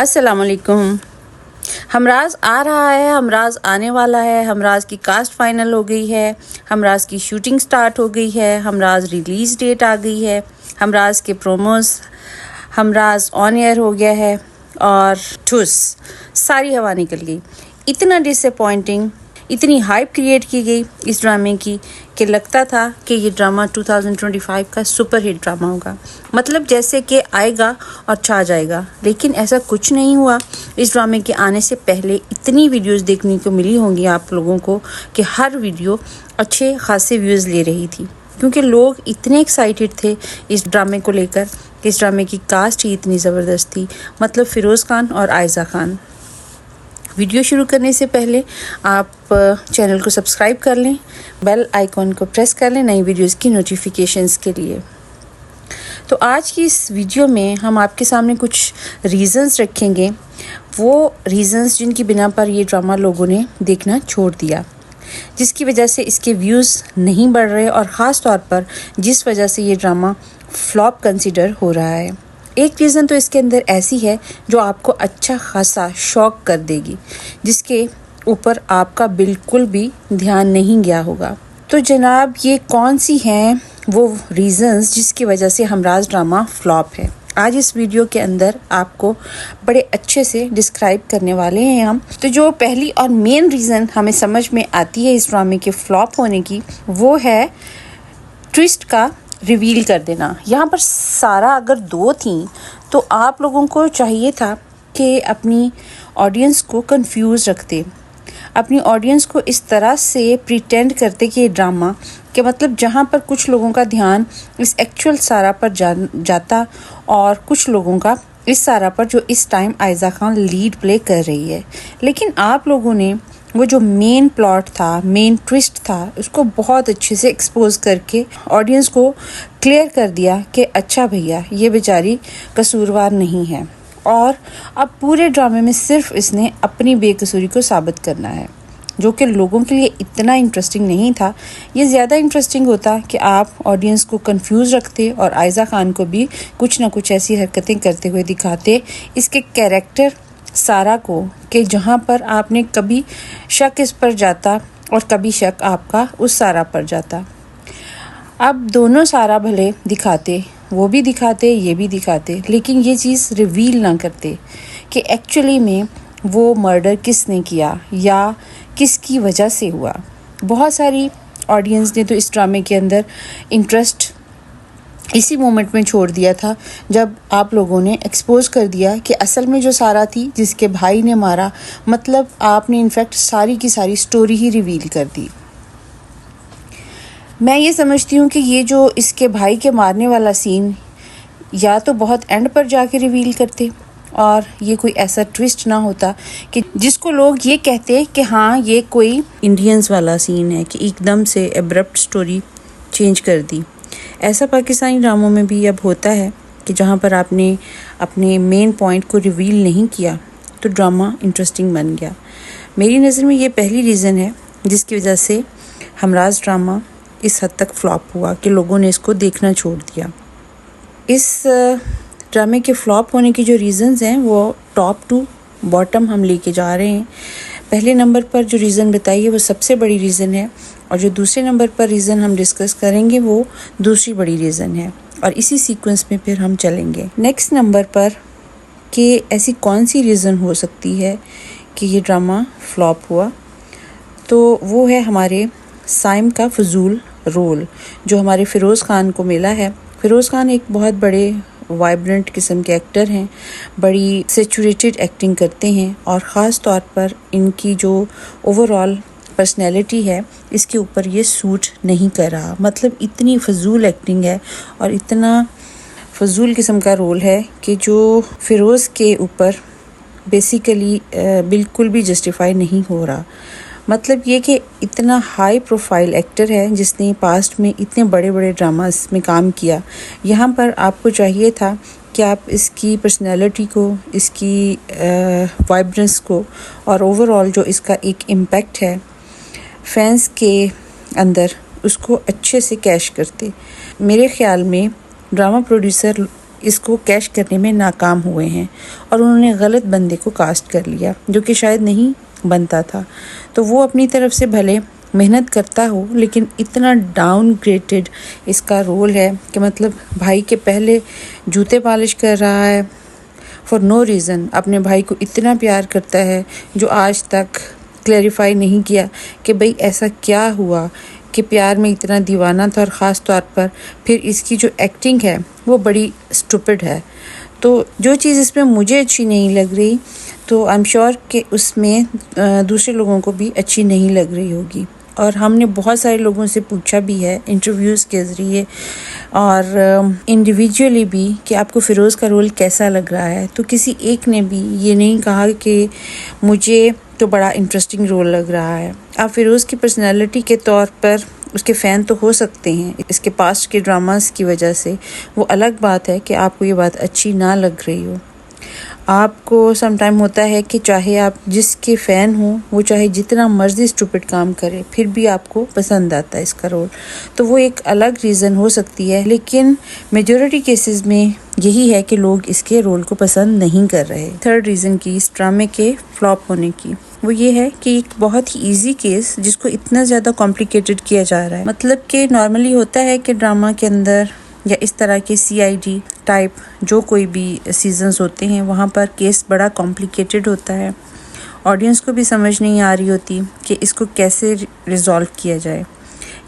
अस्सलामुअलैकुम। हमराज आ रहा है, हमराज आने वाला है, हमराज की कास्ट फाइनल हो गई है, हमराज की शूटिंग स्टार्ट हो गई है, हमराज रिलीज़ डेट आ गई है, हमराज के प्रोमोस, हमराज ऑन एयर हो गया है और ठुस सारी हवा निकल गई। इतना डिसअपॉइंटिंग, इतनी हाइप क्रिएट की गई इस ड्रामे की कि लगता था कि ये ड्रामा 2025 का सुपर हिट ड्रामा होगा, मतलब जैसे कि आएगा और छा जाएगा। लेकिन ऐसा कुछ नहीं हुआ। इस ड्रामे के आने से पहले इतनी वीडियोस देखने को मिली होंगी आप लोगों को कि हर वीडियो अच्छे खासे व्यूज़ ले रही थी, क्योंकि लोग इतने एक्साइटेड थे इस ड्रामे को लेकर। इस ड्रामे की कास्ट ही इतनी ज़बरदस्त थी, मतलब फ़िरोज़ खान और आयज़ा खान। वीडियो शुरू करने से पहले आप चैनल को सब्सक्राइब कर लें, बेल आइकॉन को प्रेस कर लें नई वीडियोस की नोटिफिकेशंस के लिए। तो आज की इस वीडियो में हम आपके सामने कुछ रीज़न्स रखेंगे, वो रीज़न्स जिनकी बिना पर ये ड्रामा लोगों ने देखना छोड़ दिया, जिसकी वजह से इसके व्यूज़ नहीं बढ़ रहे और ख़ास तौर पर जिस वजह से ये ड्रामा फ्लॉप कंसिडर हो रहा है। एक रीज़न तो इसके अंदर ऐसी है जो आपको अच्छा खासा शॉक कर देगी, जिसके ऊपर आपका बिल्कुल भी ध्यान नहीं गया होगा। तो जनाब, ये कौन सी हैं वो रीज़न्स जिसकी वजह से हमराज ड्रामा फ्लॉप है, आज इस वीडियो के अंदर आपको बड़े अच्छे से डिस्क्राइब करने वाले हैं हम। तो जो पहली और मेन रीज़न हमें समझ में आती है इस ड्रामे के फ्लॉप होने की, वो है ट्विस्ट का रिवील कर देना। यहाँ पर सारा अगर दो थी तो आप लोगों को चाहिए था कि अपनी ऑडियंस को कंफ्यूज रखते, अपनी ऑडियंस को इस तरह से प्रिटेंड करते कि ये ड्रामा के मतलब जहाँ पर कुछ लोगों का ध्यान इस एक्चुअल सारा पर जाता और कुछ लोगों का इस सारा पर जो इस time Aiza Khan lead play कर रही है। लेकिन आप लोगों ने वो जो मेन प्लॉट था, मेन ट्विस्ट था, उसको बहुत अच्छे से एक्सपोज करके ऑडियंस को क्लियर कर दिया कि अच्छा भैया ये बेचारी कसूरवार नहीं है, और अब पूरे ड्रामे में सिर्फ इसने अपनी बेकसूरी को साबित करना है, जो कि लोगों के लिए इतना इंटरेस्टिंग नहीं था। ये ज़्यादा इंटरेस्टिंग होता कि आप ऑडियंस को कंफ्यूज रखते और आयज़ा खान को भी कुछ ना कुछ ऐसी हरकतें करते हुए दिखाते इसके कैरेक्टर सारा को, कि जहाँ पर आपने कभी शक इस पर जाता और कभी शक आपका उस सारा पर जाता। अब दोनों सारा भले दिखाते, वो भी दिखाते, ये भी दिखाते, लेकिन ये चीज़ रिवील ना करते कि एक्चुअली में वो मर्डर किसने किया या किसकी वजह से हुआ। बहुत सारी ऑडियंस ने तो इस ड्रामे के अंदर इंटरेस्ट इसी मोमेंट में छोड़ दिया था जब आप लोगों ने एक्सपोज कर दिया कि असल में जो सारा थी जिसके भाई ने मारा, मतलब आपने इनफैक्ट सारी की सारी स्टोरी ही रिवील कर दी। मैं ये समझती हूँ कि ये जो इसके भाई के मारने वाला सीन या तो बहुत एंड पर जाके रिवील करते और ये कोई ऐसा ट्विस्ट ना होता कि जिसको लोग ये कहते कि हाँ ये कोई इंडियंस वाला सीन है, कि एकदम से एब्रप्ट स्टोरी चेंज कर दी। ऐसा पाकिस्तानी ड्रामों में भी अब होता है कि जहाँ पर आपने अपने मेन पॉइंट को रिवील नहीं किया तो ड्रामा इंटरेस्टिंग बन गया। मेरी नज़र में ये पहली रीज़न है जिसकी वजह से हमराज ड्रामा इस हद तक फ्लॉप हुआ कि लोगों ने इसको देखना छोड़ दिया। इस ड्रामे के फ्लॉप होने की जो रीज़न्स हैं वो टॉप टू बॉटम हम लेके जा रहे हैं। पहले नंबर पर जो रीज़न बताई है वो सबसे बड़ी रीज़न है, और जो दूसरे नंबर पर रीज़न हम डिस्कस करेंगे वो दूसरी बड़ी रीज़न है, और इसी सीक्वेंस में फिर हम चलेंगे। नेक्स्ट नंबर पर कि ऐसी कौन सी रीज़न हो सकती है कि ये ड्रामा फ्लॉप हुआ, तो वो है हमारे साइम का फजूल रोल जो हमारे फ़िरोज़ खान को मिला है। फ़िरोज़ खान एक बहुत बड़े वाइब्रेंट किस्म के एक्टर हैं, बड़ी सेचुरेटेड एक्टिंग करते हैं, और ख़ास तौर पर इनकी जो ओवरऑल पर्सनैलिटी है इसके ऊपर ये सूट नहीं कर रहा। मतलब इतनी फजूल एक्टिंग है और इतना फजूल किस्म का रोल है कि जो फ़िरोज़ के ऊपर बेसिकली बिल्कुल भी जस्टिफाई नहीं हो रहा। मतलब ये कि इतना हाई प्रोफाइल एक्टर है जिसने पास्ट में इतने बड़े बड़े ड्रामास में काम किया, यहाँ पर आपको चाहिए था कि आप इसकी पर्सनैलिटी को, इसकी वाइब्रेंस को और ओवरऑल जो इसका एक इम्पैक्ट है फैंस के अंदर, उसको अच्छे से कैश करते। मेरे ख़्याल में ड्रामा प्रोड्यूसर इसको कैश करने में नाकाम हुए हैं और उन्होंने गलत बंदे को कास्ट कर लिया जो कि शायद नहीं बनता था। तो वो अपनी तरफ से भले मेहनत करता हो, लेकिन इतना डाउनग्रेडेड इसका रोल है कि मतलब भाई के पहले जूते पॉलिश कर रहा है फॉर नो रीज़न। अपने भाई को इतना प्यार करता है जो आज तक क्लैरिफाई नहीं किया कि भाई ऐसा क्या हुआ कि प्यार में इतना दीवाना था, और ख़ास तौर पर फिर इसकी जो एक्टिंग है वो बड़ी स्टूपिड है। तो जो चीज़ इसमें मुझे अच्छी नहीं लग रही, तो आई एम श्योर कि उसमें दूसरे लोगों को भी अच्छी नहीं लग रही होगी। और हमने बहुत सारे लोगों से पूछा भी है इंटरव्यूज़ के ज़रिए और इंडिविजुअली भी कि आपको फ़िरोज़ का रोल कैसा लग रहा है, तो किसी एक ने भी ये नहीं कहा कि मुझे तो बड़ा इंटरेस्टिंग रोल लग रहा है। आप फ़िरोज़ की पर्सनैलिटी के तौर पर उसके फ़ैन तो हो सकते हैं इसके पास्ट के ड्रामास की वजह से, वो अलग बात है कि आपको ये बात अच्छी ना लग रही हो। आपको सम टाइम होता है कि चाहे आप जिसके फ़ैन हो वो चाहे जितना मर्ज़ी स्टूपिड काम करे फिर भी आपको पसंद आता है इसका रोल, तो वो एक अलग रीज़न हो सकती है। लेकिन मेजॉरिटी केसेस में यही है कि लोग इसके रोल को पसंद नहीं कर रहे। थर्ड रीज़न की इस ड्रामे के फ्लॉप होने की वो ये है कि एक बहुत ही इजी केस जिसको इतना ज़्यादा कॉम्प्लिकेटेड किया जा रहा है। मतलब कि नॉर्मली होता है कि ड्रामा के अंदर या इस तरह के CID टाइप जो कोई भी सीजन्स होते हैं वहाँ पर केस बड़ा कॉम्प्लिकेटेड होता है, ऑडियंस को भी समझ नहीं आ रही होती कि इसको कैसे रिज़ॉल्व किया जाए।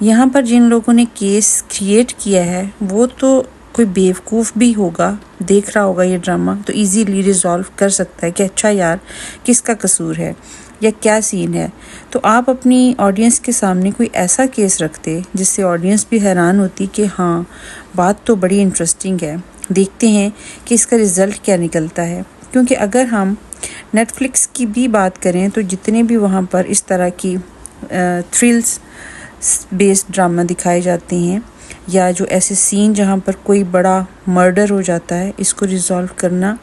यहाँ पर जिन लोगों ने केस क्रिएट किया है वो तो कोई बेवकूफ़ भी होगा, देख रहा होगा ये ड्रामा तो इजीली रिज़ॉल्व कर सकता है कि अच्छा यार किसका कसूर है या क्या सीन है। तो आप अपनी ऑडियंस के सामने कोई ऐसा केस रखते जिससे ऑडियंस भी हैरान होती कि हाँ बात तो बड़ी इंटरेस्टिंग है, देखते हैं कि इसका रिज़ल्ट क्या निकलता है। क्योंकि अगर हम नेटफ्लिक्स की भी बात करें तो जितने भी वहाँ पर इस तरह की थ्रिल्स बेस्ड ड्रामा दिखाए जाते हैं या जो ऐसे सीन जहाँ पर कोई बड़ा मर्डर हो जाता है, इसको रिज़ॉल्व करना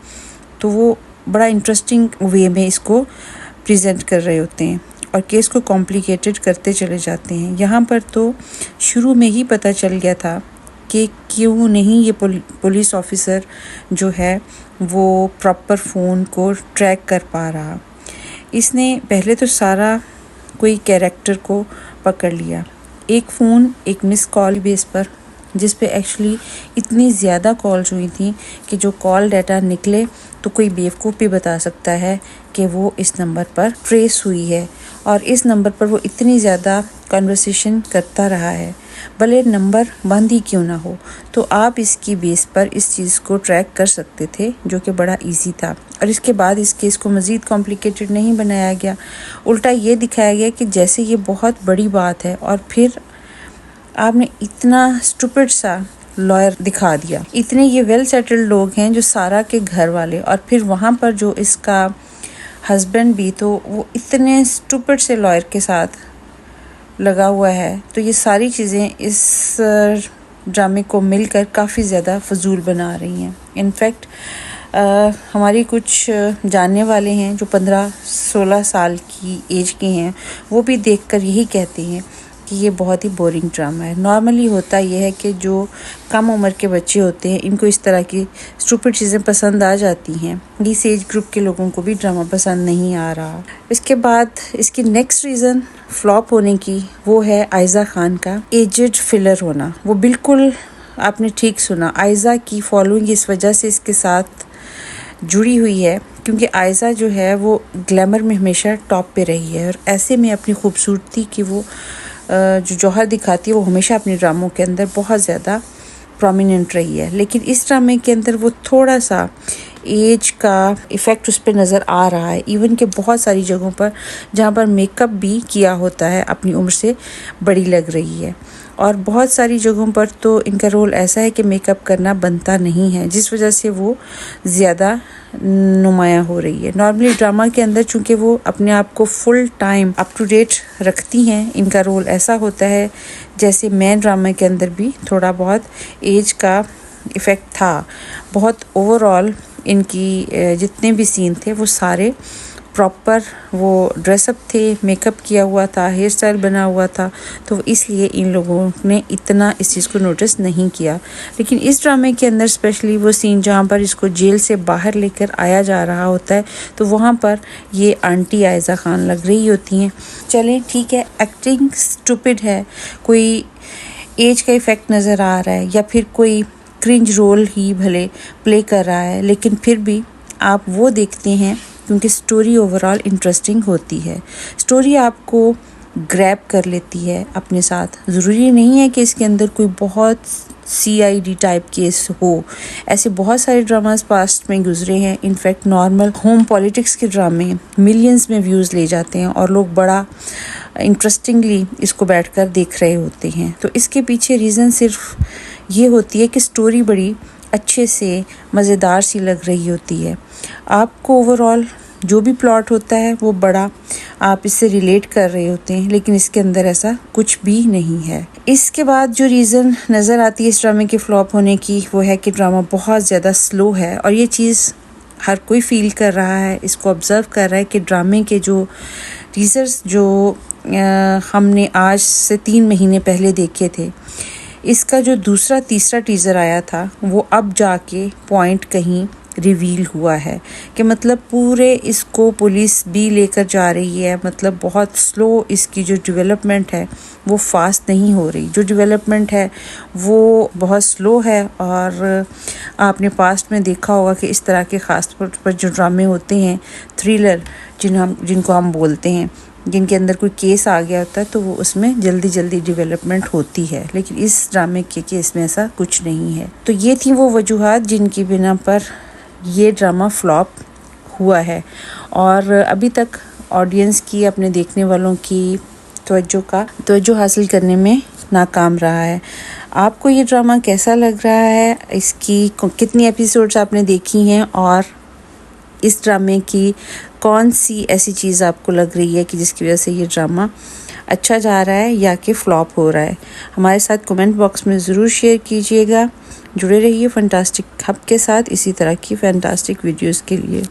तो वो बड़ा इंटरेस्टिंग वे में इसको प्रेजेंट कर रहे होते हैं और केस को कॉम्प्लिकेटेड करते चले जाते हैं। यहाँ पर तो शुरू में ही पता चल गया था कि क्यों नहीं ये पुलिस ऑफिसर जो है वो प्रॉपर फ़ोन को ट्रैक कर पा रहा। इसने पहले तो सारा कोई कैरेक्टर को पकड़ लिया, एक फ़ोन एक मिस कॉल बेस पर, जिस पे एक्चुअली इतनी ज़्यादा कॉल्स हुई थी कि जो कॉल डाटा निकले तो कोई बेवकूफ़ भी बता सकता है कि वो इस नंबर पर ट्रेस हुई है और इस नंबर पर वो इतनी ज़्यादा कन्वर्सेशन करता रहा है, भले नंबर बंद ही क्यों ना हो। तो आप इसकी बेस पर इस चीज़ को ट्रैक कर सकते थे जो कि बड़ा इजी था। और इसके बाद इस केस को मज़ीद कॉम्प्लिकेटेड नहीं बनाया गया, उल्टा ये दिखाया गया कि जैसे ये बहुत बड़ी बात है और फिर आपने इतना स्टूपिड सा लॉयर दिखा दिया। इतने ये वेल सेटल्ड लोग हैं जो सारा के घर वाले, और फिर वहाँ पर जो इसका हस्बैंड भी, तो वो इतने स्टूपिड से लॉयर के साथ लगा हुआ है। तो ये सारी चीज़ें इस ड्रामे को मिलकर काफ़ी ज़्यादा फजूल बना रही हैं। इनफैक्ट हमारी कुछ जानने वाले हैं जो 15-16 साल की एज के हैं, वो भी देखकर यही कहते हैं कि ये बहुत ही बोरिंग ड्रामा है। नॉर्मली होता ये है कि जो कम उम्र के बच्चे होते हैं इनको इस तरह की स्टूपिड चीज़ें पसंद आ जाती हैं, इस एज ग्रुप के लोगों को भी ड्रामा पसंद नहीं आ रहा। इसके बाद इसकी नेक्स्ट रीज़न फ्लॉप होने की वो है आयज़ा खान का एजेड फिलर होना। वो बिल्कुल आपने ठीक सुना, आयज़ा की फॉलोइंग इस वजह से इसके साथ जुड़ी हुई है क्योंकि आयज़ा जो है वो ग्लैमर में हमेशा टॉप पे रही है और ऐसे में अपनी खूबसूरती की वो जो जौहर दिखाती है वो हमेशा अपने ड्रामों के अंदर बहुत ज़्यादा प्रोमिनेंट रही है। लेकिन इस ड्रामे के अंदर वो थोड़ा सा एज का इफ़ेक्ट उस पर नज़र आ रहा है, इवन कि बहुत सारी जगहों पर जहाँ पर मेकअप भी किया होता है अपनी उम्र से बड़ी लग रही है, और बहुत सारी जगहों पर तो इनका रोल ऐसा है कि मेकअप करना बनता नहीं है, जिस वजह से वो ज़्यादा नुमायाँ हो रही है। नॉर्मली ड्रामा के अंदर चूँकि वो अपने आप को full time up to date रखती हैं, इनका रोल ऐसा होता है जैसे मेन ड्रामा के अंदर भी थोड़ा बहुत एज का इफ़ेक्ट था। बहुत ओवरऑल इनकी जितने भी सीन थे वो सारे प्रॉपर वो ड्रेसअप थे, मेकअप किया हुआ था, हेयर स्टाइल बना हुआ था, तो इसलिए इन लोगों ने इतना इस चीज़ को नोटिस नहीं किया। लेकिन इस ड्रामे के अंदर स्पेशली वो सीन जहाँ पर इसको जेल से बाहर लेकर आया जा रहा होता है, तो वहाँ पर ये आंटी आयज़ा खान लग रही होती हैं। चलें ठीक है, एक्टिंग स्टूपिड है, कोई एज का इफ़ेक्ट नज़र आ रहा है या फिर कोई क्रिंज रोल ही भले प्ले कर रहा है, लेकिन फिर भी आप वो देखते हैं क्योंकि स्टोरी ओवरऑल इंटरेस्टिंग होती है। स्टोरी आपको ग्रैब कर लेती है अपने साथ। ज़रूरी नहीं है कि इसके अंदर कोई बहुत CID टाइप केस हो, ऐसे बहुत सारे ड्रामास पास्ट में गुजरे हैं। इनफैक्ट नॉर्मल होम पॉलिटिक्स के ड्रामे मिलियंस में व्यूज़ ले जाते हैं और लोग बड़ा इंटरेस्टिंगली इसको बैठकर देख रहे होते हैं। तो इसके पीछे रीज़न सिर्फ ये होती है कि स्टोरी बड़ी अच्छे से मज़ेदार सी लग रही होती है। आपको ओवरऑल जो भी प्लॉट होता है वो बड़ा आप इससे रिलेट कर रहे होते हैं, लेकिन इसके अंदर ऐसा कुछ भी नहीं है। इसके बाद जो रीज़न नज़र आती है इस ड्रामे के फ्लॉप होने की, वो है कि ड्रामा बहुत ज़्यादा स्लो है और ये चीज़ हर कोई फील कर रहा है, इसको ऑब्ज़र्व कर रहा है कि ड्रामे के जो टीज़र्स जो हमने आज से 3 महीने पहले देखे थे, इसका जो दूसरा तीसरा टीज़र आया था वो अब जाके पॉइंट कहीं रिवील हुआ है कि मतलब पूरे इसको पुलिस भी लेकर जा रही है। मतलब बहुत स्लो इसकी जो डेवलपमेंट है वो फास्ट नहीं हो रही, जो डेवलपमेंट है वो बहुत स्लो है। और आपने पास्ट में देखा होगा कि इस तरह के ख़ास तौर पर जो ड्रामे होते हैं थ्रिलर जिनको हम बोलते हैं, जिनके अंदर कोई केस आ गया होता है, तो वो उसमें जल्दी जल्दी डेवलपमेंट होती है, लेकिन इस ड्रामे के केस में ऐसा कुछ नहीं है। तो ये थी वो वजूहात जिनकी बिना पर ये ड्रामा फ्लॉप हुआ है और अभी तक ऑडियंस की, अपने देखने वालों की तवज्जो हासिल करने में नाकाम रहा है। आपको ये ड्रामा कैसा लग रहा है, इसकी कितनी एपिसोड्स आपने देखी हैं और इस ड्रामे की कौन सी ऐसी चीज़ आपको लग रही है कि जिसकी वजह से ये ड्रामा अच्छा जा रहा है या कि फ्लॉप हो रहा है? हमारे साथ कमेंट बॉक्स में ज़रूर शेयर कीजिएगा। जुड़े रहिए फैंटास्टिक हब के साथ इसी तरह की फैंटास्टिक वीडियोस के लिए।